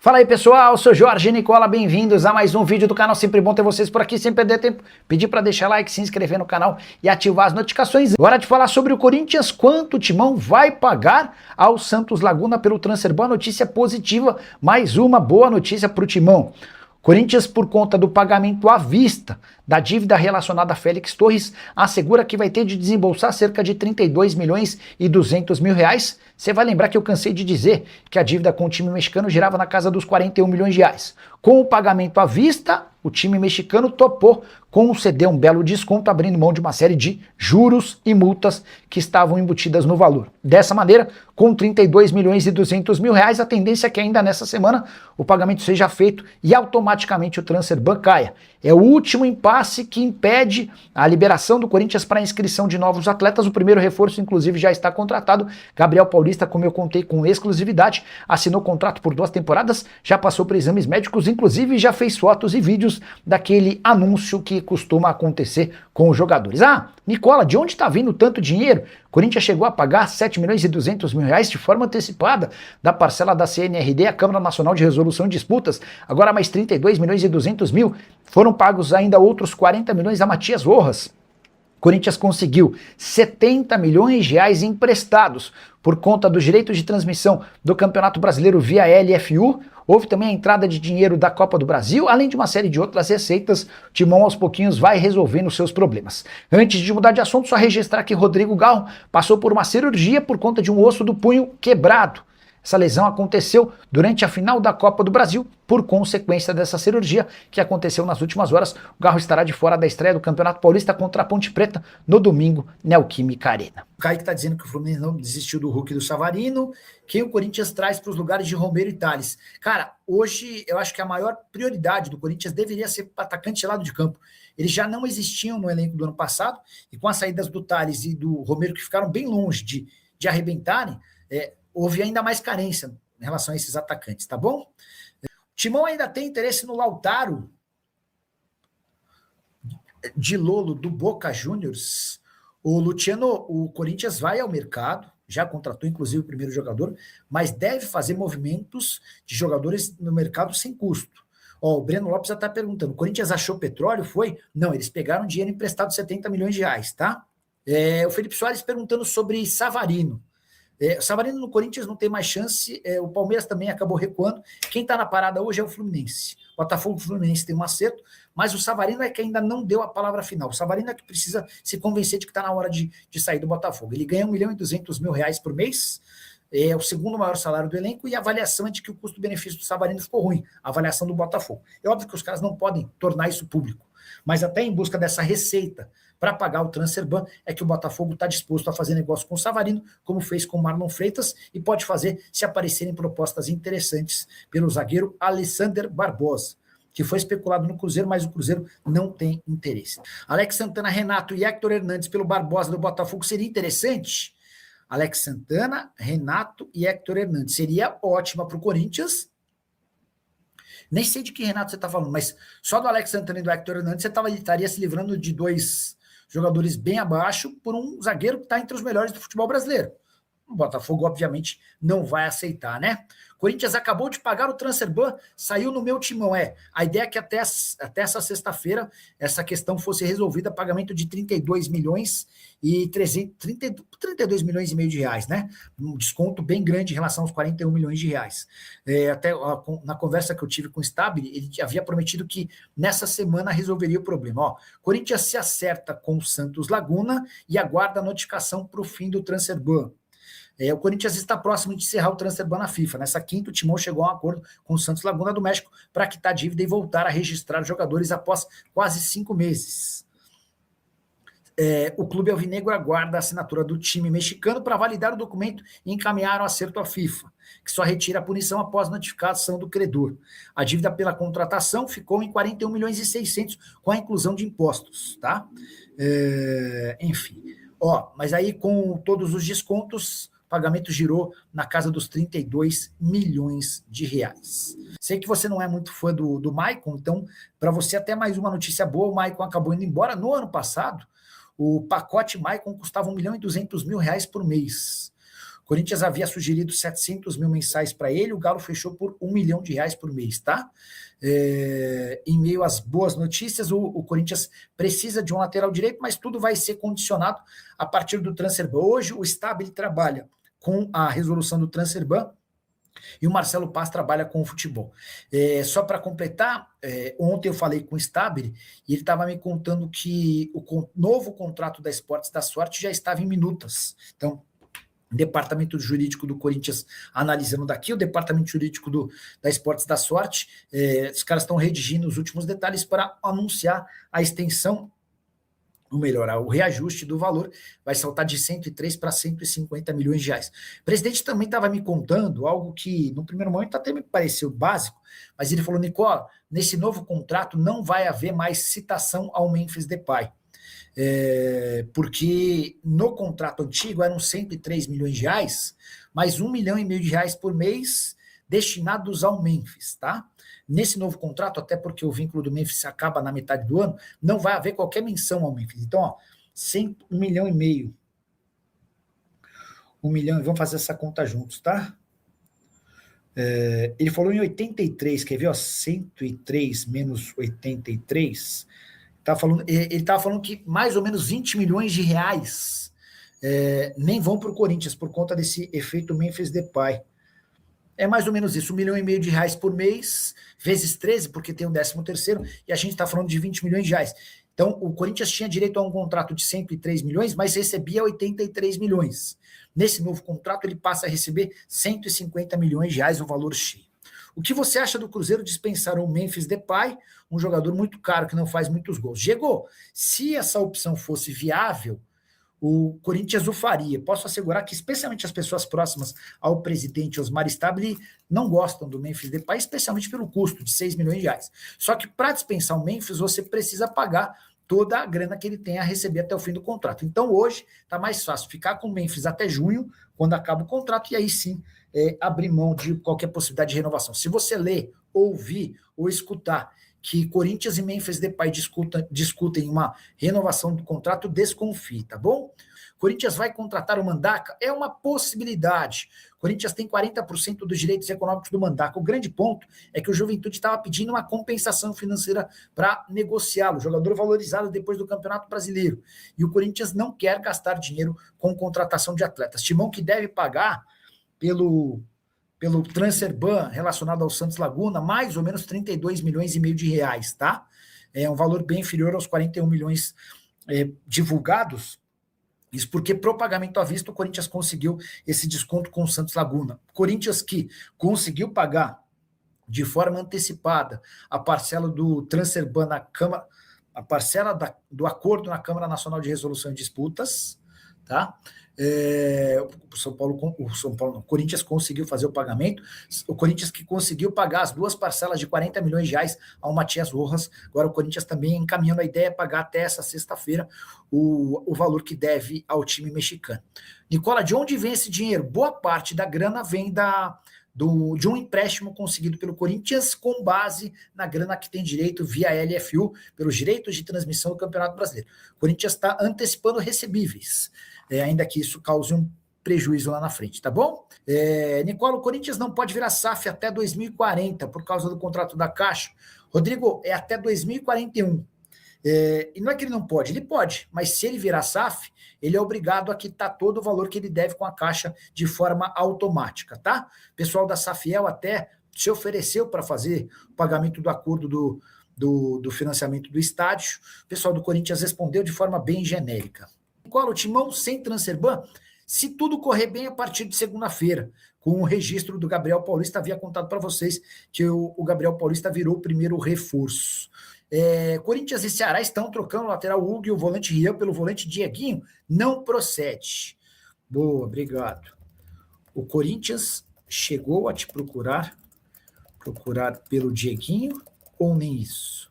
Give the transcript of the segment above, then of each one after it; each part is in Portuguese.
Fala aí pessoal, eu sou Jorge Nicola, bem-vindos a mais um vídeo do canal, sempre bom ter vocês por aqui, sem perder tempo, pedir para deixar like, se inscrever no canal e ativar as notificações. Agora de falar sobre o Corinthians, quanto o Timão vai pagar ao Santos Laguna pelo transfer, boa notícia positiva, mais uma boa notícia para o Timão. Corinthians, por conta do pagamento à vista da dívida relacionada a Félix Torres, assegura que vai ter de desembolsar cerca de 32 milhões e 200 mil reais. Você vai lembrar que eu cansei de dizer que a dívida com o time mexicano girava na casa dos 41 milhões de reais. Com o pagamento à vista, o time mexicano topou conceder um belo desconto, abrindo mão de uma série de juros e multas que estavam embutidas no valor. Dessa maneira, com 32 milhões e 200 mil reais, a tendência é que ainda nessa semana o pagamento seja feito e automaticamente o transfer ban caia. É o último impasse que impede a liberação do Corinthians para a inscrição de novos atletas. O primeiro reforço, inclusive, já está contratado. Gabriel Paulista, como eu contei com exclusividade, assinou contrato por 2 temporadas, já passou por exames médicos, inclusive já fez fotos e vídeos daquele anúncio que costuma acontecer com os jogadores. Ah, Nicola, de onde está vindo tanto dinheiro? Corinthians chegou a pagar 7 milhões e 200 mil reais de forma antecipada da parcela da CNRD, a Câmara Nacional de Resolução de Disputas. Agora mais 32 milhões e 200 mil. Foram pagos ainda outros 40 milhões a Matias Rojas. Corinthians conseguiu 70 milhões de reais emprestados por conta dos direitos de transmissão do Campeonato Brasileiro via LFU. Houve também a entrada de dinheiro da Copa do Brasil, além de uma série de outras receitas. O Timão aos pouquinhos vai resolvendo seus problemas. Antes de mudar de assunto, só registrar que Rodrigo Garro passou por uma cirurgia por conta de um osso do punho quebrado. Essa lesão aconteceu durante a final da Copa do Brasil, por consequência dessa cirurgia que aconteceu nas últimas horas. O Garro estará de fora da estreia do Campeonato Paulista contra a Ponte Preta no domingo, Neoquímica Arena. O Kaique está dizendo que o Fluminense não desistiu do Hulk e do Savarino. Quem o Corinthians traz para os lugares de Romero e Tales? Cara, hoje eu acho que a maior prioridade do Corinthians deveria ser o atacante de lado de campo. Eles já não existiam no elenco do ano passado, e com as saídas do Tales e do Romero, que ficaram bem longe de arrebentarem, houve ainda mais carência em relação a esses atacantes, tá bom? O Timão ainda tem interesse no Lautaro de Lolo, do Boca Juniors. O Luciano, o Corinthians vai ao mercado, já contratou inclusive o primeiro jogador, mas deve fazer movimentos de jogadores no mercado sem custo. Ó, o Breno Lopes já está perguntando, o Corinthians achou petróleo? Foi? Não, eles pegaram dinheiro emprestado de 70 milhões de reais, tá? O Felipe Soares perguntando sobre Savarino. O Savarino no Corinthians não tem mais chance, o Palmeiras também acabou recuando. Quem está na parada hoje é o Fluminense. O Botafogo e o Fluminense tem um acerto, mas o Savarino é que ainda não deu a palavra final. O Savarino é que precisa se convencer de que está na hora de sair do Botafogo. Ele ganha 1 milhão e 200 mil reais por mês, é o segundo maior salário do elenco, e a avaliação é de que o custo-benefício do Savarino ficou ruim, a avaliação do Botafogo. É óbvio que os caras não podem tornar isso público, mas até em busca dessa receita para pagar o transfer ban, é que o Botafogo está disposto a fazer negócio com o Savarino, como fez com o Marlon Freitas, e pode fazer se aparecerem propostas interessantes pelo zagueiro Alessander Barbosa, que foi especulado no Cruzeiro, mas o Cruzeiro não tem interesse. Alex Santana, Renato e Héctor Hernandes pelo Barbosa do Botafogo seria interessante? Alex Santana, Renato e Héctor Hernandes. Seria ótima para o Corinthians. Nem sei de que Renato você está falando, mas só do Alex Santana e do Héctor Hernandes você estaria se livrando de 2 jogadores bem abaixo por um zagueiro que está entre os melhores do futebol brasileiro. O Botafogo, obviamente, não vai aceitar, né? Corinthians acabou de pagar o transfer ban, saiu no meu timão. A ideia é que até essa sexta-feira essa questão fosse resolvida, pagamento de 32 milhões e 32 milhões e meio de reais, né? Um desconto bem grande em relação aos 41 milhões de reais. Até na conversa que eu tive com o Stabile, ele havia prometido que nessa semana resolveria o problema. Ó, Corinthians se acerta com o Santos Laguna e aguarda a notificação para o fim do transfer ban. O Corinthians está próximo de encerrar o transfer ban na FIFA. Nessa quinta, o Timão chegou a um acordo com o Santos Laguna do México para quitar a dívida e voltar a registrar jogadores após quase 5 meses. O clube alvinegro aguarda a assinatura do time mexicano para validar o documento e encaminhar o acerto à FIFA, que só retira a punição após notificação do credor. A dívida pela contratação ficou em 41 milhões e 600 com a inclusão de impostos, tá? Enfim. Mas aí com todos os descontos, o pagamento girou na casa dos 32 milhões de reais. Sei que você não é muito fã do Maicon, então, para você até mais uma notícia boa, o Maicon acabou indo embora. No ano passado, o pacote Maicon custava 1 milhão e 200 mil reais por mês. Corinthians havia sugerido 700 mil mensais para ele, o Galo fechou por R$ 1 milhão por mês, tá? Em meio às boas notícias, o Corinthians precisa de um lateral direito, mas tudo vai ser condicionado a partir do Transferban. Hoje o Stabile trabalha com a resolução do Transferban e o Marcelo Paz trabalha com o futebol. Só para completar, ontem eu falei com o Stabile e ele estava me contando que o novo contrato da Esportes da Sorte já estava em minutas. Então, o departamento jurídico do Corinthians analisando daqui, o departamento jurídico da Esportes da Sorte, os caras estão redigindo os últimos detalhes para anunciar a extensão, ou melhor, o reajuste do valor vai saltar de 103 para 150 milhões de reais. O presidente também estava me contando algo que, no primeiro momento, até me pareceu básico, mas ele falou, Nicola, nesse novo contrato não vai haver mais citação ao Memphis Depay. Porque no contrato antigo eram 103 milhões de reais, mais R$ 1,5 milhão por mês destinados ao Memphis, tá? Nesse novo contrato, até porque o vínculo do Memphis acaba na metade do ano, não vai haver qualquer menção ao Memphis. Então, ó, R$ 1,5 milhão. 1 milhão, vamos fazer essa conta juntos, tá? Ele falou em 83, quer ver, ó, 103 menos 83, ele estava falando que mais ou menos 20 milhões de reais nem vão para o Corinthians por conta desse efeito Memphis Depay. É mais ou menos isso, R$ 1,5 milhão de reais por mês, vezes 13, porque tem o 13º, e a gente está falando de 20 milhões de reais. Então, o Corinthians tinha direito a um contrato de 103 milhões, mas recebia 83 milhões. Nesse novo contrato, ele passa a receber 150 milhões de reais, o valor cheio. O que você acha do Cruzeiro dispensar o Memphis Depay, um jogador muito caro que não faz muitos gols? Diego, se essa opção fosse viável, o Corinthians o faria. Posso assegurar que, especialmente as pessoas próximas ao presidente Osmar Stabile, não gostam do Memphis Depay, especialmente pelo custo de 6 milhões de reais. Só que para dispensar o Memphis, você precisa pagar toda a grana que ele tem a receber até o fim do contrato. Então, hoje, está mais fácil ficar com o Memphis até junho, quando acaba o contrato, e aí sim abrir mão de qualquer possibilidade de renovação. Se você ler, ouvir ou escutar que Corinthians e Memphis Depay discutem uma renovação do contrato, desconfie, tá bom? Corinthians vai contratar o Mandaca? É uma possibilidade. Corinthians tem 40% dos direitos econômicos do Mandaca. O grande ponto é que o Juventude estava pedindo uma compensação financeira para negociá-lo, jogador valorizado depois do Campeonato Brasileiro. E o Corinthians não quer gastar dinheiro com contratação de atletas. Timão que deve pagar pelo Transferban relacionado ao Santos Laguna, mais ou menos 32 milhões e meio de reais, tá? É um valor bem inferior aos 41 milhões divulgados. Isso porque pro pagamento à vista o Corinthians conseguiu esse desconto com o Santos Laguna. Corinthians que conseguiu pagar de forma antecipada a parcela do Transferban na Câmara, a parcela do acordo na Câmara Nacional de Resolução de Disputas, tá? O Corinthians conseguiu fazer o pagamento, o Corinthians que conseguiu pagar as duas parcelas de 40 milhões de reais ao Matias Rojas. Agora o Corinthians também encaminhando a ideia de pagar até essa sexta-feira o valor que deve ao time mexicano. Nicola, de onde vem esse dinheiro? Boa parte da grana vem de um empréstimo conseguido pelo Corinthians com base na grana que tem direito via LFU, pelos direitos de transmissão do Campeonato Brasileiro. O Corinthians está antecipando recebíveis, ainda que isso cause um prejuízo lá na frente, tá bom? Nicola, o Corinthians não pode virar SAF até 2040 por causa do contrato da Caixa. Rodrigo, é até 2041. E não é que ele não pode, ele pode, mas se ele virar SAF, ele é obrigado a quitar todo o valor que ele deve com a Caixa de forma automática, tá? O pessoal da Safiel até se ofereceu para fazer o pagamento do acordo do financiamento do estádio. O pessoal do Corinthians respondeu de forma bem genérica. Qual o Timão sem Transferban? Se tudo correr bem a partir de segunda-feira, com o registro do Gabriel Paulista, havia contado para vocês que o Gabriel Paulista virou o primeiro reforço. Corinthians e Ceará estão trocando o lateral Hugo e o volante Rian pelo volante Dieguinho. Não procede. Boa, obrigado. O Corinthians chegou a te procurar pelo Dieguinho ou nem isso?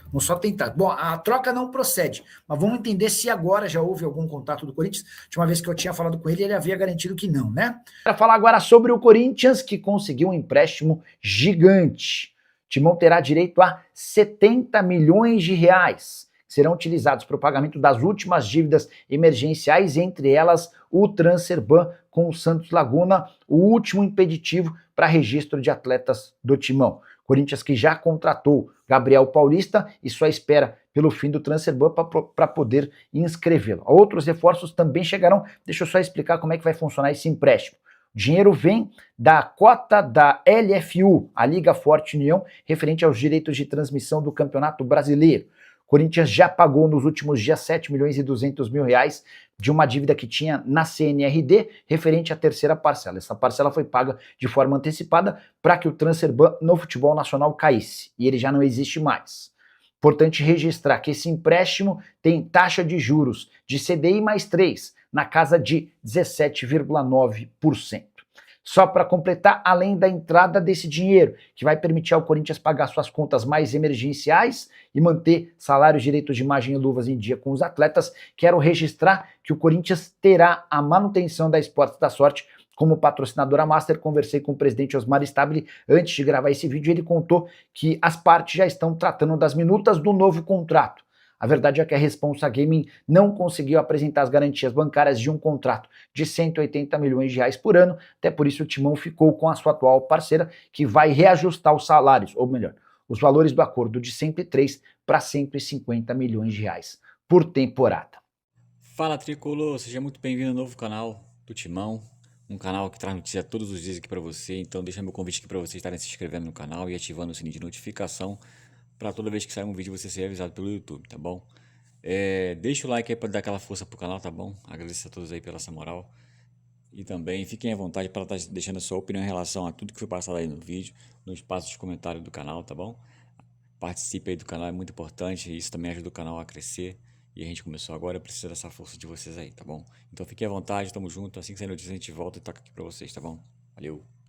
Vamos só tentar. Bom, a troca não procede, mas vamos entender se agora já houve algum contato do Corinthians. De uma vez que eu tinha falado com ele, ele havia garantido que não, né? Para falar agora sobre o Corinthians, que conseguiu um empréstimo gigante. Timão terá direito a 70 milhões de reais, que serão utilizados para o pagamento das últimas dívidas emergenciais, entre elas o Transferban com o Santos Laguna, o último impeditivo para registro de atletas do Timão. Corinthians que já contratou Gabriel Paulista e só espera pelo fim do transfer ban para poder inscrevê-lo. Outros reforços também chegarão. Deixa eu só explicar como é que vai funcionar esse empréstimo. O dinheiro vem da cota da LFU, a Liga Forte União, referente aos direitos de transmissão do Campeonato Brasileiro. Corinthians já pagou nos últimos dias 7 milhões e 200 mil reais de uma dívida que tinha na CNRD, referente à terceira parcela. Essa parcela foi paga de forma antecipada para que o transfer ban no futebol nacional caísse, e ele já não existe mais. Importante registrar que esse empréstimo tem taxa de juros de CDI mais 3, na casa de 17,9%. Só para completar, além da entrada desse dinheiro, que vai permitir ao Corinthians pagar suas contas mais emergenciais e manter salários, direitos de imagem e luvas em dia com os atletas, quero registrar que o Corinthians terá a manutenção da Esportes da Sorte como patrocinadora master. Conversei com o presidente Osmar Stabile antes de gravar esse vídeo e ele contou que as partes já estão tratando das minutas do novo contrato. A verdade é que a Responsa Gaming não conseguiu apresentar as garantias bancárias de um contrato de 180 milhões de reais por ano, até por isso o Timão ficou com a sua atual parceira, que vai reajustar os salários, ou melhor, os valores do acordo de 103 para 150 milhões de reais por temporada. Fala Tricolor, seja muito bem-vindo ao novo canal do Timão, um canal que traz notícia todos os dias aqui para você, então deixa meu convite aqui para vocês estarem se inscrevendo no canal e ativando o sininho de notificação para toda vez que sair um vídeo você ser avisado pelo YouTube, tá bom? Deixa o like aí para dar aquela força pro canal, tá bom? Agradeço a todos aí pela essa moral. E também fiquem à vontade para estar deixando a sua opinião em relação a tudo que foi passado aí no vídeo, no espaço de comentário do canal, tá bom? Participe aí do canal, é muito importante, e isso também ajuda o canal a crescer. E a gente começou agora, precisa dessa força de vocês aí, tá bom? Então fiquem à vontade, tamo junto, assim que sair notícia a gente volta e toca aqui pra vocês, tá bom? Valeu!